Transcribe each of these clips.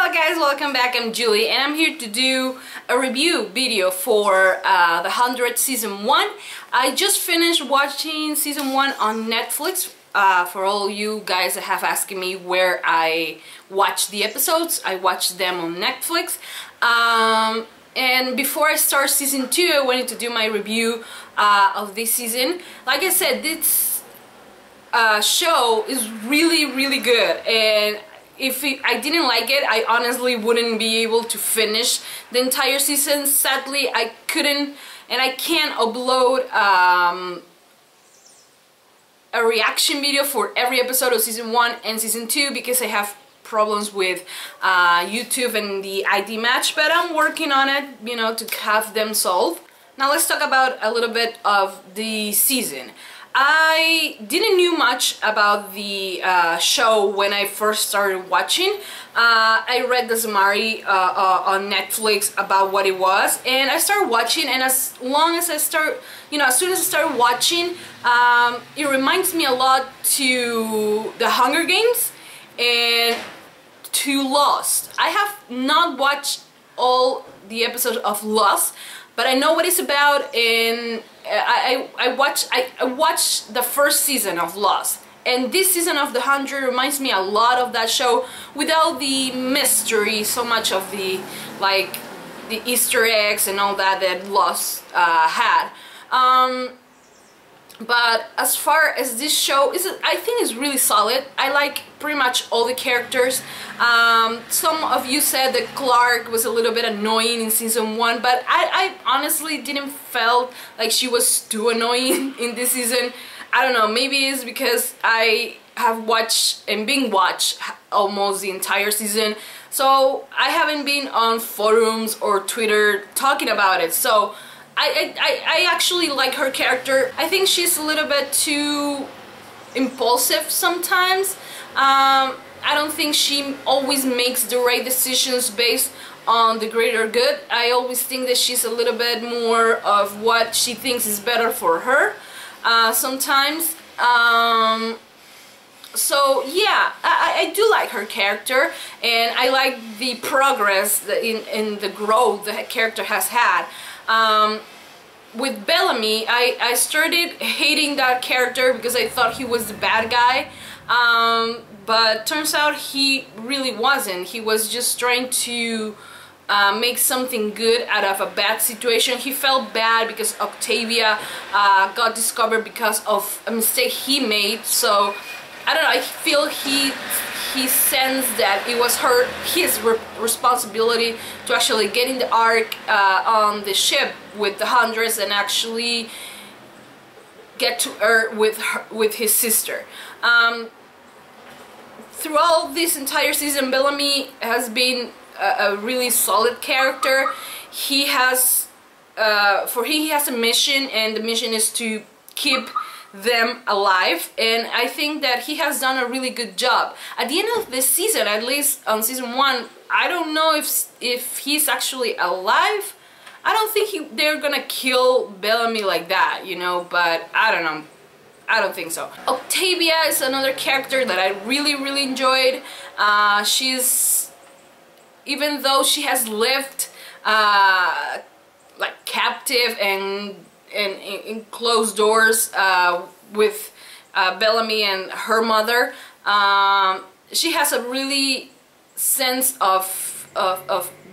Hello guys, welcome back. I'm Julie and I'm here to do a review video for the 100th season 1. I just finished watching season 1 on Netflix. For all you guys that have asked me where I watch the episodes, I watch them on Netflix. And before I start season 2, I wanted to do my review of this season. Like I said, this show is really good, and if I didn't like it, I honestly wouldn't be able to finish the entire season. Sadly, I couldn't, and I can't upload a reaction video for every episode of season 1 and season 2 because I have problems with YouTube and the ID match, but I'm working on it, you know, to have them solved. Now let's talk about a little bit of the season. I didn't know much about the show when I first started watching. I read the summary on Netflix about what it was, and I started watching, and as soon as I started watching, it reminds me a lot to The Hunger Games and to Lost. I have not watched all the episodes of Lost, but I know what it's about, and I watched the first season of Lost, and this season of The 100 reminds me a lot of that show without the mystery, so much of the the Easter eggs and all that Lost had. But as far as this show is, I think it's really solid. I like pretty much all the characters. Some of you said that Clark was a little bit annoying in season 1, but I honestly didn't feel like she was too annoying in this season. I don't know, maybe it's because I have watched and binge-watched almost the entire season, so I haven't been on forums or Twitter talking about it. So I actually like her character. I think she's a little bit too impulsive sometimes. I don't think she always makes the right decisions based on the greater good. I always think that she's a little bit more of what she thinks is better for her sometimes. So yeah, I do like her character, and I like the progress in the growth the character has had. With Bellamy, I started hating that character because I thought he was the bad guy, but turns out he really wasn't. He was just trying to make something good out of a bad situation. He felt bad because Octavia got discovered because of a mistake he made, so I don't know, I feel he sensed that it was his responsibility to actually get in the Ark on the ship with the Hundreds and actually get to Earth with his sister. Throughout this entire season, Bellamy has been a really solid character. He has he has a mission, and the mission is to keep them alive, and I think that he has done a really good job. At the end of this season, at least on season 1, I don't know if he's actually alive. I don't think they're gonna kill Bellamy like that, you know, but I don't know. I don't think so. Octavia is another character that I really enjoyed. She's, even though she has lived like captive and in closed doors with Bellamy and her mother, she has a really sense of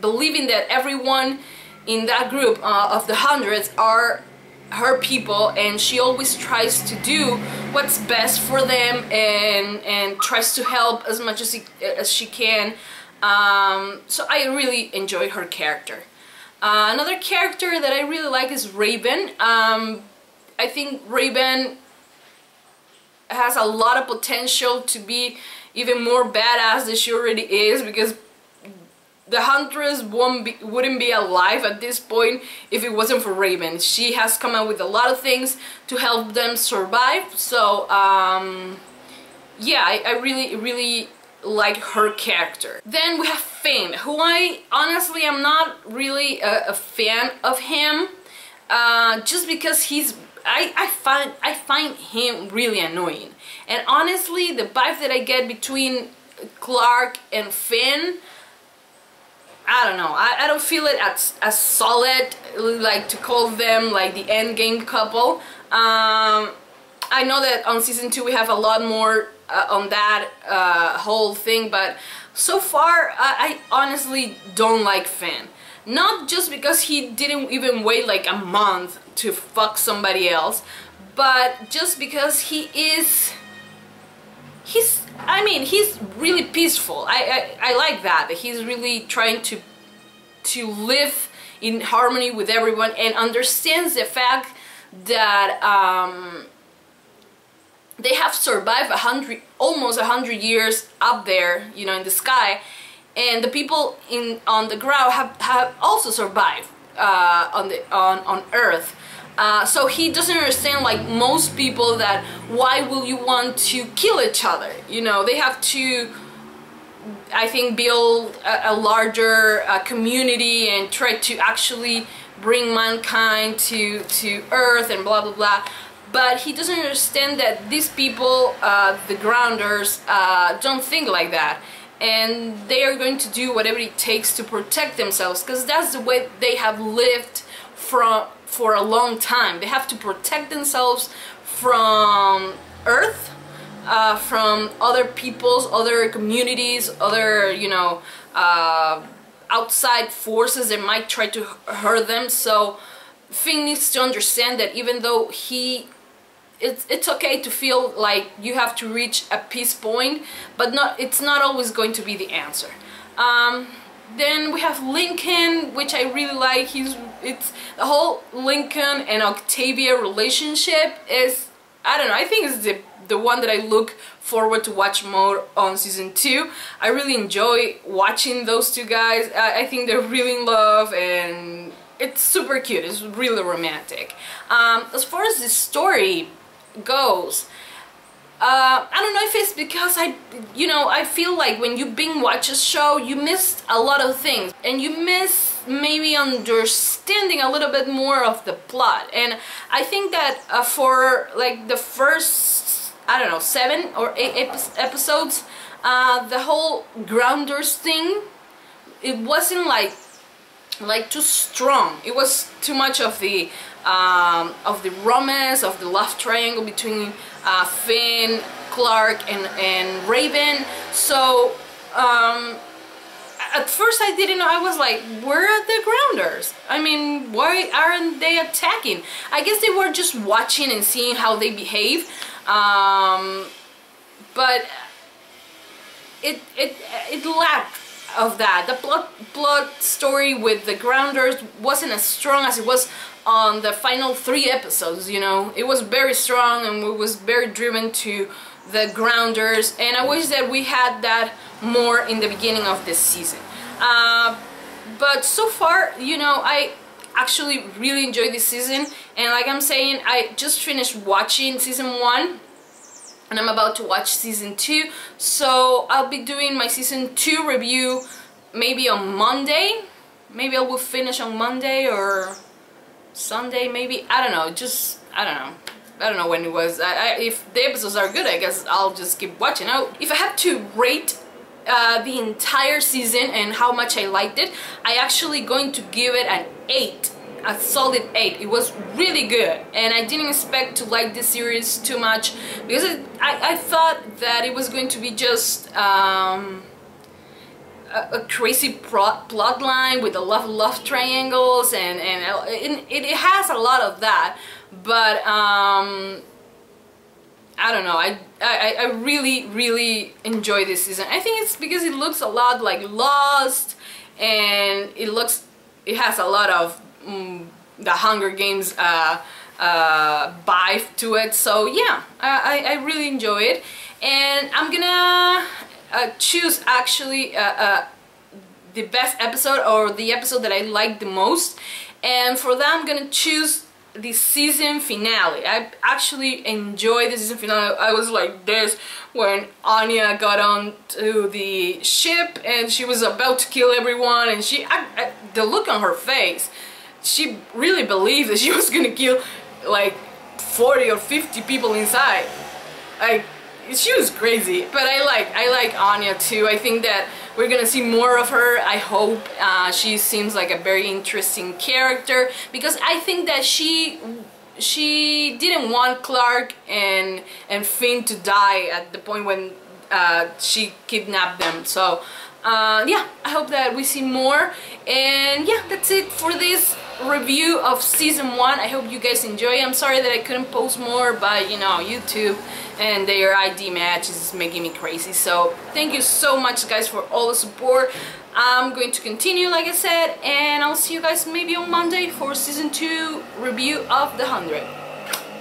believing that everyone in that group of the Hundreds are her people, and she always tries to do what's best for them and tries to help as much as she can. So I really enjoy her character. Another character that I really like is Raven. I think Raven has a lot of potential to be even more badass than she already is, because the Huntress wouldn't be alive at this point if it wasn't for Raven. She has come up with a lot of things to help them survive. So yeah, I really like her character. Then we have Finn, who I honestly am not really a fan of him, just because I find him really annoying. And honestly, the vibe that I get between Clark and Finn I don't know, I don't feel it as solid, like to call them like the end game couple. I know that on season 2 we have a lot more on that whole thing, but so far I honestly don't like Finn. Not just because he didn't even wait like a month to fuck somebody else, but just because he's really peaceful. I like that he's really trying to live in harmony with everyone and understands the fact that they have survived almost 100 years up there, you know, in the sky, and the people on the ground have also survived on Earth. So he doesn't understand, like most people, that why will you want to kill each other? You know, they have to, I think, build a larger community and try to actually bring mankind to Earth and blah blah blah. But he doesn't understand that these people, the grounders, don't think like that, and they are going to do whatever it takes to protect themselves, because that's the way they have lived for a long time. They have to protect themselves from Earth, from other peoples, other communities, other, you know, outside forces that might try to hurt them. So Finn needs to understand that even though it's okay to feel like you have to reach a peace point, but it's not always going to be the answer. Then we have Lincoln, which I really like. It's the whole Lincoln and Octavia relationship is, I don't know, I think it's the one that I look forward to watch more on season 2. I really enjoy watching those two guys. I think they're really in love, and it's super cute. It's really romantic. As far as the story goes, I don't know if it's because I feel like when you binge watch a show, you missed a lot of things, and you miss maybe understanding a little bit more of the plot. And I think that for like the first, I don't know, 7 or 8 episodes, the whole grounders thing, it wasn't like too strong. It was too much of the romance, of the love triangle between Finn, Clark, and Raven. So at first I didn't know. I was like, where are the grounders? I mean, why aren't they attacking? I guess they were just watching and seeing how they behave. But it lacked of that. The plot story with the grounders wasn't as strong as it was on the final 3 episodes, you know. It was very strong, and it was very driven to the grounders, and I wish that we had that more in the beginning of this season. But so far, you know, I actually really enjoyed this season, and like I'm saying, I just finished watching season 1 and I'm about to watch season 2, so I'll be doing my season 2 review maybe on Monday. Maybe I will finish on Monday or Sunday, maybe. I don't know, just I don't know when it was. If the episodes are good, I guess I'll just keep watching. If I had to rate the entire season and how much I liked it, I actually going to give it an 8, a solid 8. It was really good, and I didn't expect to like this series too much, because I thought that it was going to be just a crazy plot line with a lot of love triangles, and it has a lot of that, but I don't know, I really enjoy this season. I think it's because it looks a lot like Lost, and it has a lot of the Hunger Games vibe to it. So yeah, I really enjoy it, and I'm gonna choose actually the best episode, or the episode that I like the most, and for that I'm gonna choose the season finale. I actually enjoyed the season finale. I was like this when Anya got onto the ship and she was about to kill everyone, and the look on her face, she really believed that she was gonna kill like 40 or 50 people inside. Like, she was crazy. But I like Anya too. I think that we're gonna see more of her. I hope. She seems like a very interesting character, because I think that she didn't want Clark and Finn to die at the point when she kidnapped them. So yeah, I hope that we see more. And yeah, that's it for this review of season 1. I hope you guys enjoy. I'm sorry that I couldn't post more, but you know, YouTube and their ID match is making me crazy. So thank you so much, guys, for all the support. I'm going to continue, like I said, and I'll see you guys maybe on Monday for season 2 review of The 100.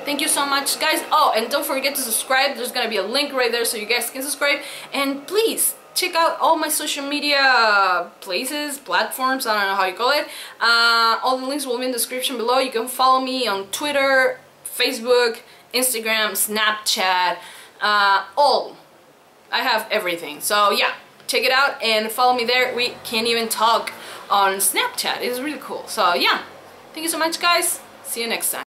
Thank you so much, guys. Oh, and don't forget to subscribe. There's gonna be a link right there so you guys can subscribe. And please check out all my social media platforms, I don't know how you call it. All the links will be in the description below. You can follow me on Twitter, Facebook, Instagram, Snapchat, all. I have everything. So yeah, check it out and follow me there. We can even talk on Snapchat. It's really cool. So yeah, thank you so much, guys. See you next time.